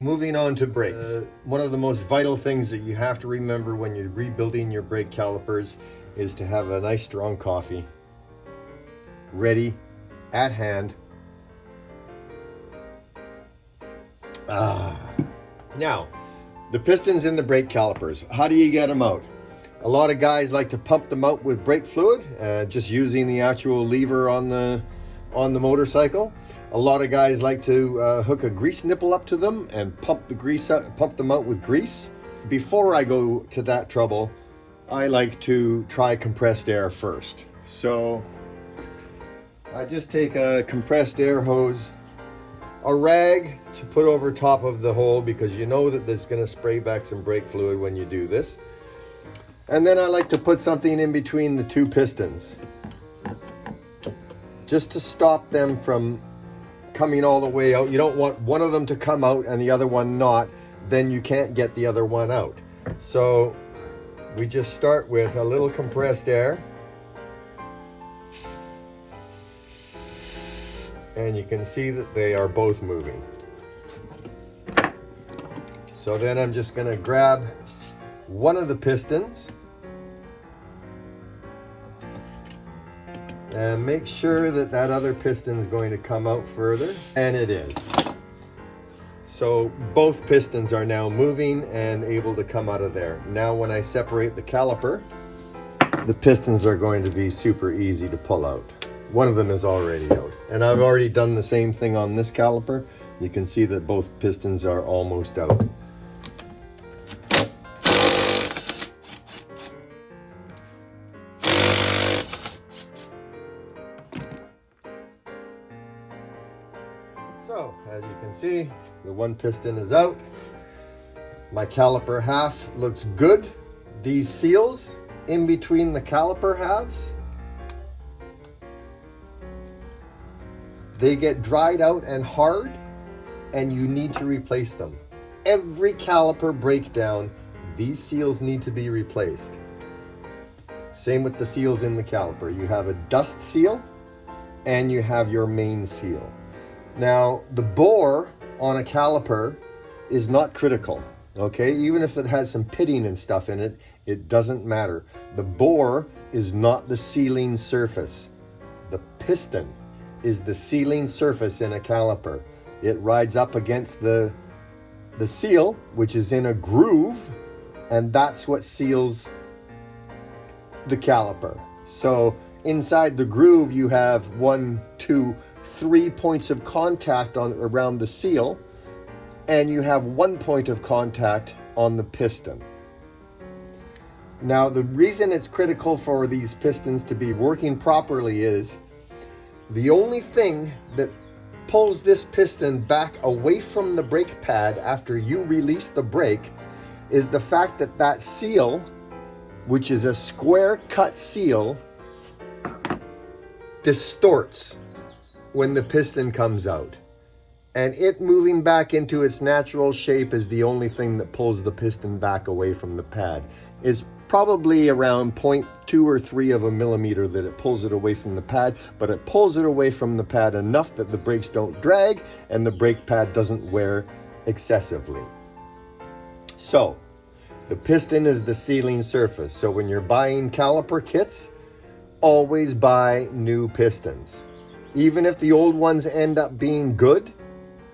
moving on to brakes. One of the most vital things that you have to remember when you're rebuilding your brake calipers is to have a nice strong coffee ready at hand. Now, the pistons in the brake calipers, how do you get them out? A lot of guys like to pump them out with brake fluid, just using the actual lever on the motorcycle. A lot of guys like to hook a grease nipple up to them and pump them out with grease. Before I go to that trouble, I like to try compressed air first. So I just take a compressed air hose, a rag to put over top of the hole, because you know that there's going to spray back some brake fluid when you do this. And then I like to put something in between the two pistons, just to stop them from coming all the way out. You don't want one of them to come out and the other one not, then you can't get the other one out. So we just start with a little compressed air. And you can see that they are both moving. So then I'm just going to grab one of the pistons and make sure that that other piston is going to come out further, and it is. So both pistons are now moving and able to come out of there. Now when I separate the caliper, the pistons are going to be super easy to pull out. One of them is already out, and I've already done the same thing on this caliper. You can see that both pistons are almost out. So, as you can see, the one piston is out. My caliper half looks good. These seals in between the caliper halves, they get dried out and hard, and you need to replace them. Every caliper breakdown, these seals need to be replaced. Same with the seals in the caliper. You have a dust seal and you have your main seal. Now, the bore on a caliper is not critical, okay? Even if it has some pitting and stuff in it, it doesn't matter. The bore is not the sealing surface. The piston is the sealing surface in a caliper. It rides up against the seal, which is in a groove, and that's what seals the caliper. So inside the groove, you have 1, 2, 3 points of contact around the seal, and you have 1 point of contact on the piston. Now, the reason it's critical for these pistons to be working properly is the only thing that pulls this piston back away from the brake pad after you release the brake is the fact that that seal, which is a square cut seal, distorts when the piston comes out. And it moving back into its natural shape is the only thing that pulls the piston back away from the pad. Is probably around 0.2 or 3 of a millimeter that it pulls it away from the pad, but it pulls it away from the pad enough that the brakes don't drag and the brake pad doesn't wear excessively. So, the piston is the sealing surface. So when you're buying caliper kits, always buy new pistons. Even if the old ones end up being good,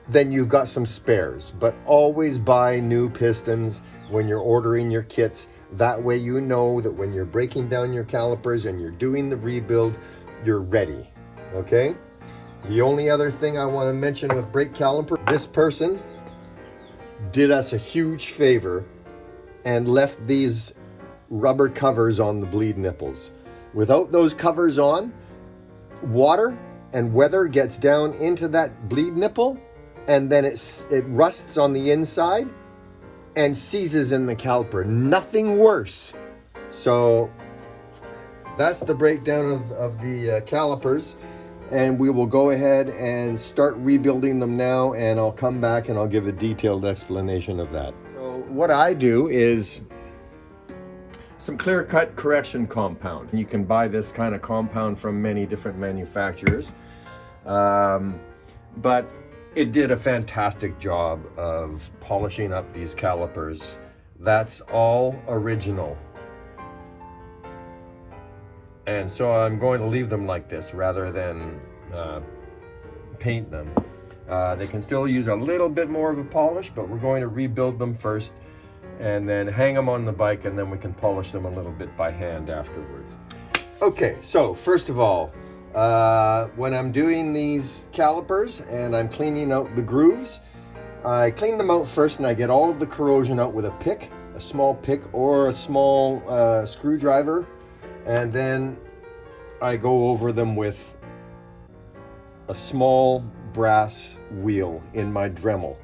then you've got some spares, but always buy new pistons when you're ordering your kits. That way you know that when you're breaking down your calipers and you're doing the rebuild, you're ready, okay? The only other thing I want to mention with brake caliper, this person did us a huge favor and left these rubber covers on the bleed nipples. Without those covers on, water and weather gets down into that bleed nipple, and then it rusts on the inside and seizes in the caliper. Nothing worse. So that's the breakdown of the calipers, and we will go ahead and start rebuilding them now, and I'll come back and I'll give a detailed explanation of that. So what I do is some clear-cut correction compound. You can buy this kind of compound from many different manufacturers, but It did a fantastic job of polishing up these calipers. That's all original. And so I'm going to leave them like this rather than paint them. They can still use a little bit more of a polish, but we're going to rebuild them first and then hang them on the bike, and then we can polish them a little bit by hand afterwards. Okay, so first of all, when I'm doing these calipers and I'm cleaning out the grooves, I clean them out first and I get all of the corrosion out with a pick, a small pick or a small screwdriver, and then I go over them with a small brass wheel in my Dremel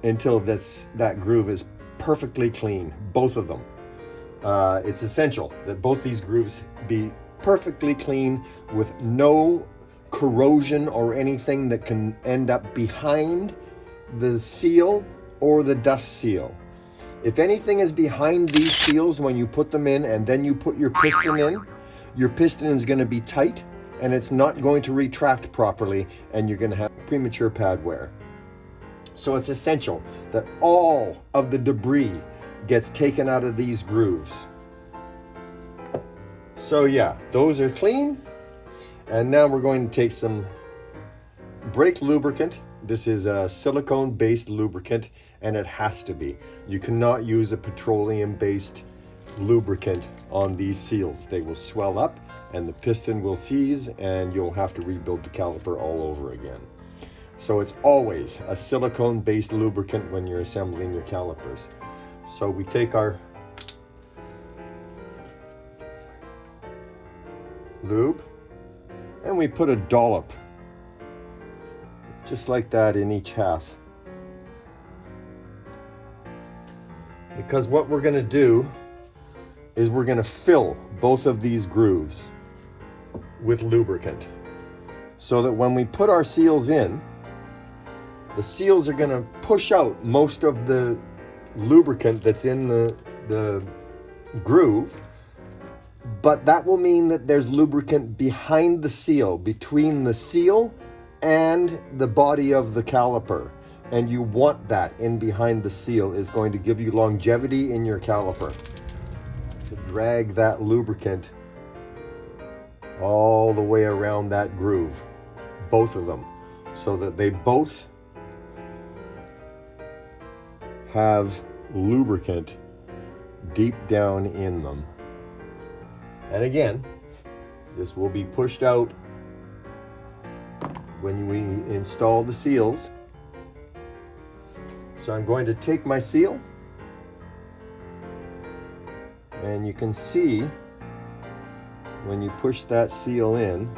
until that groove is perfectly clean, both of them. It's essential that both these grooves be perfectly clean with no corrosion or anything that can end up behind the seal or the dust seal. If anything is behind these seals when you put them in and then you put your piston in, your piston is going to be tight and it's not going to retract properly, and you're going to have premature pad wear. So it's essential that all of the debris gets taken out of these grooves. So yeah, those are clean. And now we're going to take some brake lubricant. This is a silicone-based lubricant, and it has to be. You cannot use a petroleum-based lubricant on these seals. They will swell up and the piston will seize, and you'll have to rebuild the caliper all over again. So it's always a silicone-based lubricant when you're assembling your calipers. So we take our lube and we put a dollop, just like that, in each half. Because what we're going to do is we're going to fill both of these grooves with lubricant, so that when we put our seals in, the seals are going to push out most of the lubricant that's in the groove, but that will mean that there's lubricant behind the seal, between the seal and the body of the caliper. And you want that in behind the seal. Is going to give you longevity in your caliper. To drag that lubricant all the way around that groove, both of them, so that they both have lubricant deep down in them. And again, this will be pushed out when we install the seals. So I'm going to take my seal, and you can see when you push that seal in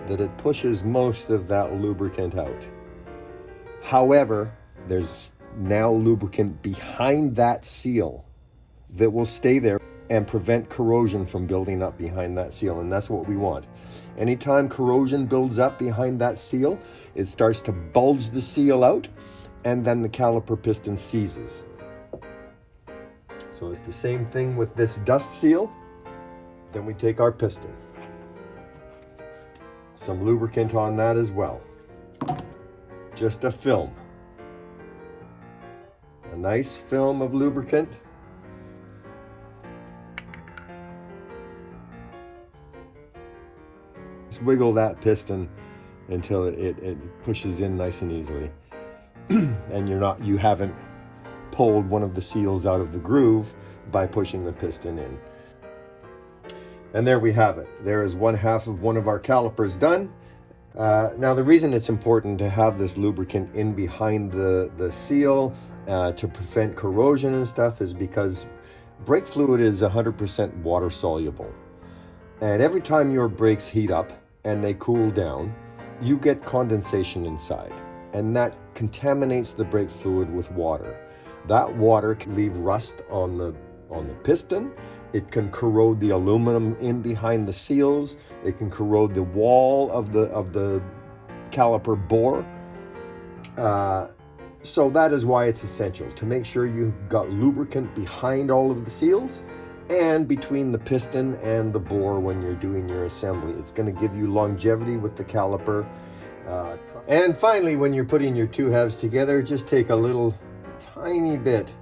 that it pushes most of that lubricant out. However, there's now lubricant behind that seal that will stay there and prevent corrosion from building up behind that seal, and that's what we want. Anytime corrosion builds up behind that seal, it starts to bulge the seal out, and then the caliper piston seizes. So it's the same thing with this dust seal. Then we take our piston, some lubricant on that as well, just a film, a nice film of lubricant. Just wiggle that piston until it pushes in nice and easily. And you haven't pulled one of the seals out of the groove by pushing the piston in. And there we have it. There is one half of one of our calipers done. Now the reason it's important to have this lubricant in behind the seal to prevent corrosion and stuff is because brake fluid is 100% water soluble. And every time your brakes heat up and they cool down, you get condensation inside. And that contaminates the brake fluid with water. That water can leave rust on the piston. It can corrode the aluminum in behind the seals. It can corrode the wall of the caliper bore. So that is why it's essential to make sure you've got lubricant behind all of the seals and between the piston and the bore when you're doing your assembly. It's going to give you longevity with the caliper. And finally, when you're putting your two halves together, just take a little tiny bit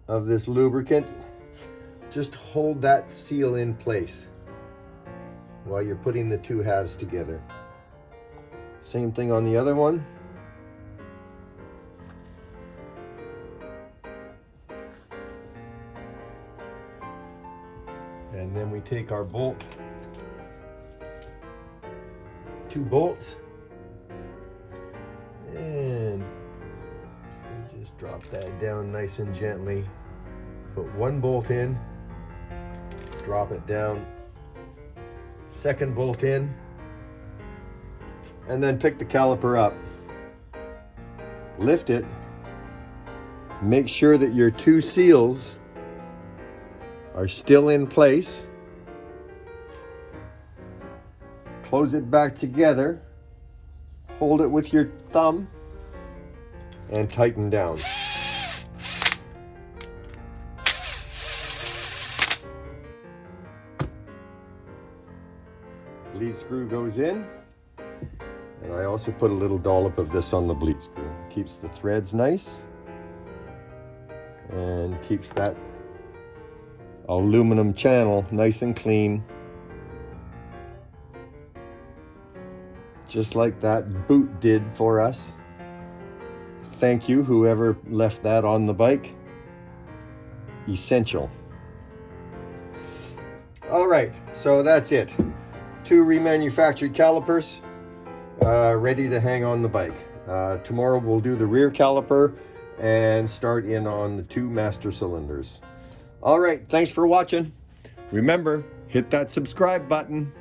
of this lubricant. Just hold that seal in place while you're putting the two halves together. Same thing on the other one. And then we take our bolt, two bolts, and we just drop that down nice and gently. Put one bolt in, drop it down, second bolt in, and then pick the caliper up. Lift it. Make sure that your two seals are still in place. Close it back together. Hold it with your thumb and tighten down. Bleed screw goes in, and I also put a little dollop of this on the bleed screw. Keeps the threads nice and keeps that aluminum channel nice and clean, just like that boot did for us. Thank you, whoever left that on the bike. Essential. All right, so that's it. Two remanufactured calipers ready to hang on the bike. Tomorrow we'll do the rear caliper and start in on the two master cylinders. All right, thanks for watching. Remember, hit that subscribe button.